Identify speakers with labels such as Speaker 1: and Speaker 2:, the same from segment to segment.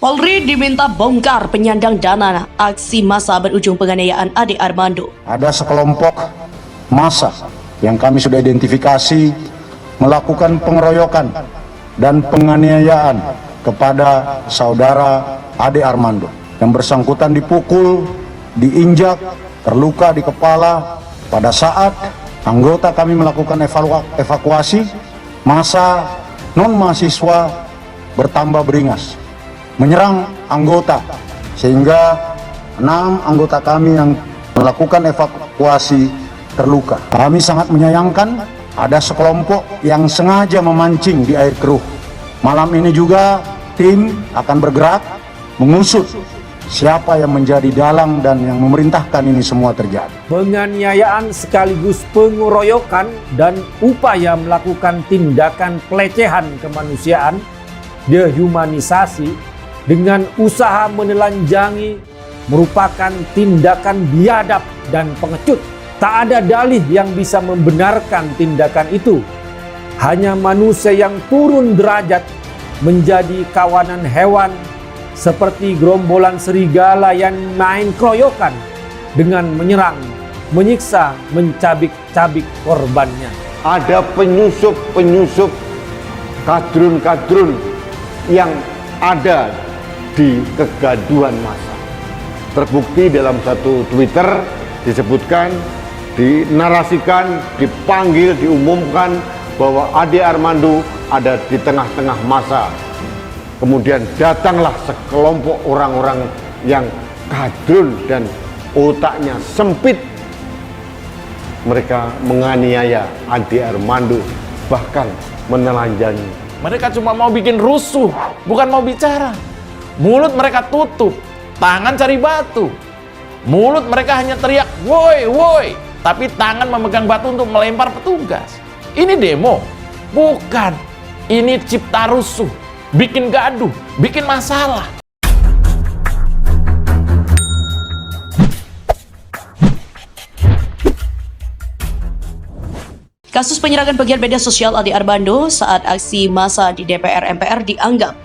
Speaker 1: Polri diminta bongkar penyandang dana aksi massa berujung penganiayaan Ade Armando.
Speaker 2: Ada sekelompok massa yang kami sudah identifikasi melakukan pengeroyokan dan penganiayaan kepada saudara Ade Armando. Yang bersangkutan dipukul, diinjak, terluka di kepala. Pada saat anggota kami melakukan evakuasi, massa non-mahasiswa bertambah beringas, menyerang anggota, sehingga 6 anggota kami yang melakukan evakuasi terluka. Kami sangat menyayangkan ada sekelompok yang sengaja memancing di air keruh. Malam ini juga tim akan bergerak mengusut siapa yang menjadi dalang dan yang memerintahkan ini semua terjadi.
Speaker 3: Penganiayaan sekaligus pengeroyokan dan upaya melakukan tindakan pelecehan kemanusiaan, dehumanisasi, dengan usaha menelanjangi merupakan tindakan biadab dan pengecut. Tak ada dalih yang bisa membenarkan tindakan itu. Hanya manusia yang turun derajat menjadi kawanan hewan seperti gerombolan serigala yang main keroyokan dengan menyerang, menyiksa, mencabik-cabik korbannya.
Speaker 4: Ada penyusup-penyusup, kadrun-kadrun yang ada di kegaduhan massa. Terbukti dalam satu Twitter disebutkan, dinarasikan, dipanggil, diumumkan bahwa Ade Armando ada di tengah-tengah massa. Kemudian datanglah sekelompok orang-orang yang kadrun dan otaknya sempit. Mereka menganiaya Ade Armando, bahkan menelanjangi.
Speaker 5: Mereka cuma mau bikin rusuh, bukan mau bicara. Mulut mereka tutup, tangan cari batu. Mulut mereka hanya teriak, woi, woi. Tapi tangan memegang batu untuk melempar petugas. Ini demo? Bukan. Ini cipta rusuh, bikin gaduh, bikin masalah.
Speaker 1: Kasus penyerangan pegiat media sosial Ade Armando saat aksi massa di DPR MPR dianggap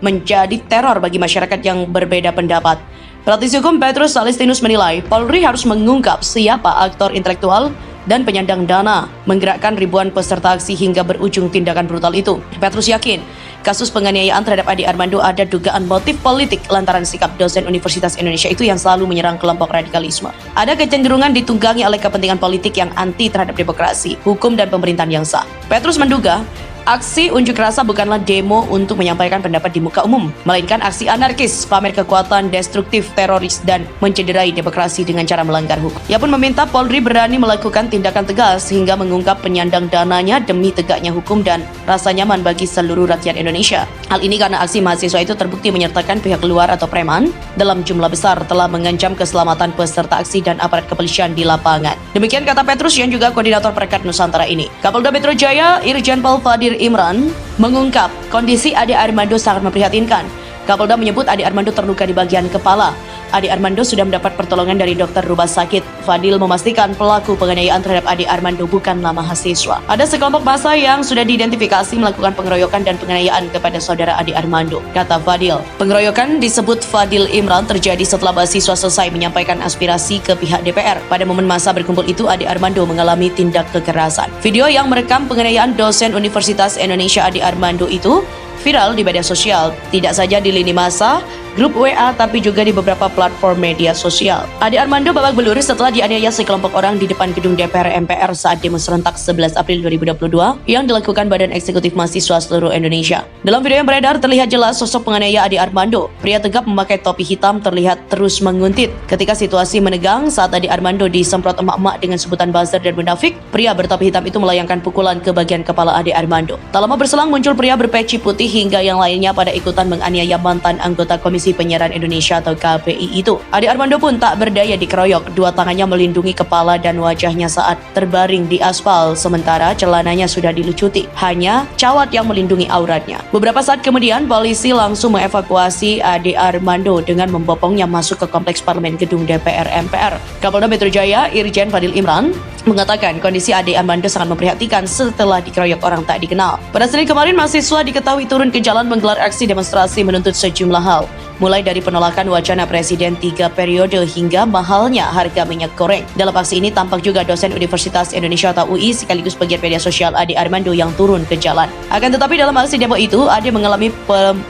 Speaker 1: menjadi teror bagi masyarakat yang berbeda pendapat. Praktisi hukum Petrus Salistinus menilai Polri harus mengungkap siapa aktor intelektual dan penyandang dana menggerakkan ribuan peserta aksi hingga berujung tindakan brutal itu. Petrus yakin kasus penganiayaan terhadap Ade Armando ada dugaan motif politik lantaran sikap dosen Universitas Indonesia itu yang selalu menyerang kelompok radikalisme. Ada kecenderungan ditunggangi oleh kepentingan politik yang anti terhadap demokrasi, hukum, dan pemerintahan yang sah. Petrus menduga aksi unjuk rasa bukanlah demo untuk menyampaikan pendapat di muka umum, melainkan aksi anarkis, pamer kekuatan destruktif, teroris, dan mencederai demokrasi dengan cara melanggar hukum. Ia pun meminta Polri berani melakukan tindakan tegas hingga mengungkap penyandang dananya demi tegaknya hukum dan rasa nyaman bagi seluruh rakyat Indonesia. Hal ini karena aksi mahasiswa itu terbukti menyertakan pihak luar atau preman dalam jumlah besar telah mengancam keselamatan peserta aksi dan aparat kepolisian di lapangan. Demikian kata Petrus yang juga koordinator Perekat Nusantara ini. Kapolda Metro Jaya, Irjen Pol Fadil Imran mengungkap kondisi Ade Armando sangat memprihatinkan. Kapolda menyebut Ade Armando terluka di bagian kepala. Ade Armando sudah mendapat pertolongan dari dokter rumah sakit. Fadil memastikan pelaku penganiayaan terhadap Ade Armando bukanlah mahasiswa. Ada sekelompok massa yang sudah diidentifikasi melakukan pengeroyokan dan penganiayaan kepada saudara Ade Armando. Kata Fadil, pengeroyokan disebut Fadil Imran terjadi setelah mahasiswa selesai menyampaikan aspirasi ke pihak DPR. Pada momen massa berkumpul itu, Ade Armando mengalami tindak kekerasan. Video yang merekam penganiayaan dosen Universitas Indonesia Ade Armando itu viral di media sosial, tidak saja di lini massa, grup WA, tapi juga di beberapa platform media sosial. Ade Armando babak belur setelah dianiaya sekelompok orang di depan gedung DPR MPR saat demo serentak 11 April 2022 yang dilakukan Badan Eksekutif Mahasiswa seluruh Indonesia. Dalam video yang beredar terlihat jelas sosok penganiaya Ade Armando. Pria tegap memakai topi hitam terlihat terus menguntit. Ketika situasi menegang saat Ade Armando disemprot emak-emak dengan sebutan buzzer dan munafik, pria bertopi hitam itu melayangkan pukulan ke bagian kepala Ade Armando. Tak lama berselang muncul pria berpeci putih hingga yang lainnya pada ikutan menganiaya mantan anggota Komisi Penyiaran Indonesia atau KPI itu. Ade Armando pun tak berdaya dikeroyok, dua tangannya melindungi kepala dan wajahnya saat terbaring di aspal, sementara celananya sudah dilucuti. Hanya cawat yang melindungi auratnya. Beberapa saat kemudian, polisi langsung mengevakuasi Ade Armando dengan membopongnya masuk ke kompleks parlemen gedung DPR MPR. Kapolda Metro Jaya, Irjen Fadil Imran, mengatakan kondisi Ade Armando sangat memprihatinkan setelah dikeroyok orang tak dikenal. Pada Senin kemarin, mahasiswa diketahui turun ke jalan menggelar aksi demonstrasi menuntut sejumlah hal, mulai dari penolakan wacana Presiden 3 periode hingga mahalnya harga minyak goreng. Dalam aksi ini tampak juga dosen Universitas Indonesia atau UI sekaligus pegiat media sosial Ade Armando yang turun ke jalan. Akan tetapi dalam aksi demo itu, Ade mengalami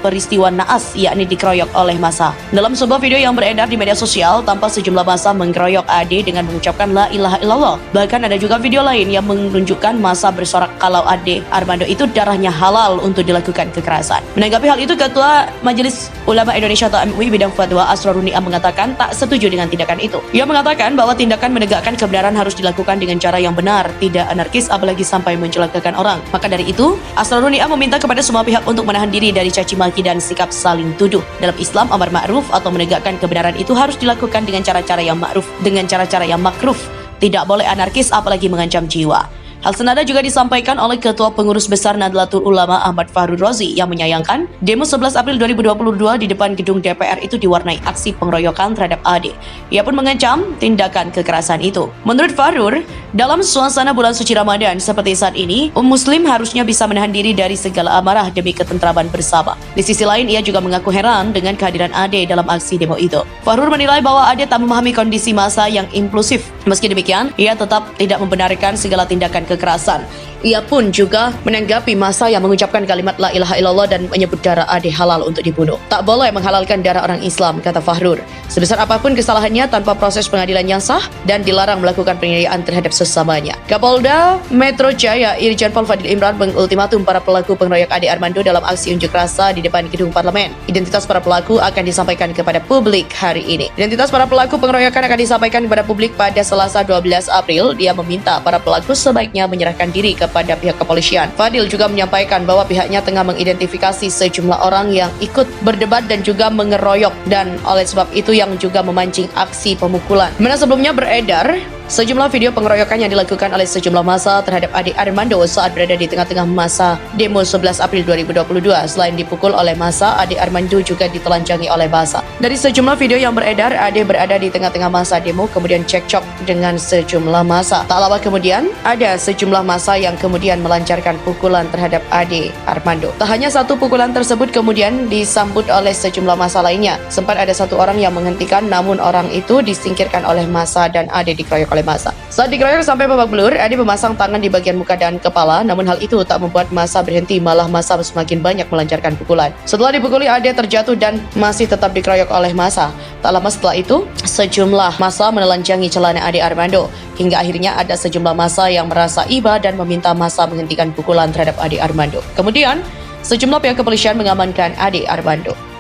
Speaker 1: peristiwa naas, yakni dikeroyok oleh massa. Dalam sebuah video yang beredar di media sosial, tampak sejumlah massa mengeroyok Ade dengan mengucapkan la ilaha illallah. Bahkan ada juga video lain yang menunjukkan massa bersorak kalau Ade Armando itu darahnya halal untuk dilakukan kekerasan. Menanggapi hal itu, Ketua Majelis Ulama Indonesia atau MUI bidang fatwa Asroruni Am mengatakan tak setuju dengan tindakan itu. Ia mengatakan bahwa tindakan menegakkan kebenaran harus dilakukan dengan cara yang benar, tidak anarkis apalagi sampai mencelakakan orang. Maka dari itu, Asroruni Am meminta kepada semua pihak untuk menahan diri dari caci maki dan sikap saling tuduh. Dalam Islam, amar ma'ruf atau menegakkan kebenaran itu harus dilakukan dengan cara-cara yang ma'ruf, dengan cara-cara yang makruf. Tidak boleh anarkis apalagi mengancam jiwa. Hal senada juga disampaikan oleh Ketua Pengurus Besar Nahdlatul Ulama Ahmad Fahru Rozi yang menyayangkan demo 11 April 2022 di depan gedung DPR itu diwarnai aksi pengeroyokan terhadap Ade. Ia pun mengancam tindakan kekerasan itu. Menurut Fahrur, dalam suasana bulan suci Ramadan seperti saat ini, Muslim harusnya bisa menahan diri dari segala amarah demi ketentraman bersama. Di sisi lain, ia juga mengaku heran dengan kehadiran Ade dalam aksi demo itu. Fahrur menilai bahwa Ade tak memahami kondisi massa yang impulsif. Meski demikian, ia tetap tidak membenarkan segala tindakan kekerasan. Ia pun juga menanggapi massa yang mengucapkan kalimat la ilaha illallah dan menyebut darah Ade halal untuk dibunuh. Tak boleh menghalalkan darah orang Islam, kata Fahrur. Sebesar apapun kesalahannya tanpa proses pengadilan yang sah dan dilarang melakukan penganiayaan terhadap sesamanya. Kapolda Metro Jaya Irjen Pol Fadil Imran mengultimatum para pelaku pengeroyok Ade Armando dalam aksi unjuk rasa di depan gedung parlemen. Identitas para pelaku akan disampaikan kepada publik hari ini. Identitas para pelaku pengeroyokan akan disampaikan kepada publik pada Selasa 12 April. Dia meminta para pelaku sebaiknya menyerahkan diri pada pihak kepolisian. Fadil juga menyampaikan bahwa pihaknya tengah mengidentifikasi sejumlah orang yang ikut berdebat dan juga mengeroyok, dan oleh sebab itu yang juga memancing aksi pemukulan. Mana sebelumnya beredar sejumlah video pengeroyokan yang dilakukan oleh sejumlah massa terhadap Ade Armando saat berada di tengah-tengah masa demo 11 April 2022. Selain dipukul oleh massa, Ade Armando juga ditelanjangi oleh massa. Dari sejumlah video yang beredar, Ade berada di tengah-tengah masa demo kemudian cekcok dengan sejumlah massa. Tak lama kemudian, ada sejumlah massa yang kemudian melancarkan pukulan terhadap Ade Armando. Tak hanya satu pukulan tersebut kemudian disambut oleh sejumlah massa lainnya. Sempat ada satu orang yang menghentikan, namun orang itu disingkirkan oleh massa dan Ade dikeroyok oleh massa. Saat dikeroyok sampai babak belur, Ade memasang tangan di bagian muka dan kepala, namun hal itu tak membuat massa berhenti, malah massa semakin banyak melancarkan pukulan. Setelah dipukuli, Ade terjatuh dan masih tetap dikeroyok oleh massa. Tak lama setelah itu, sejumlah massa menelanjangi celana Ade Armando, hingga akhirnya ada sejumlah massa yang merasa iba dan meminta massa menghentikan pukulan terhadap Ade Armando. Kemudian, sejumlah pihak kepolisian mengamankan Ade Armando.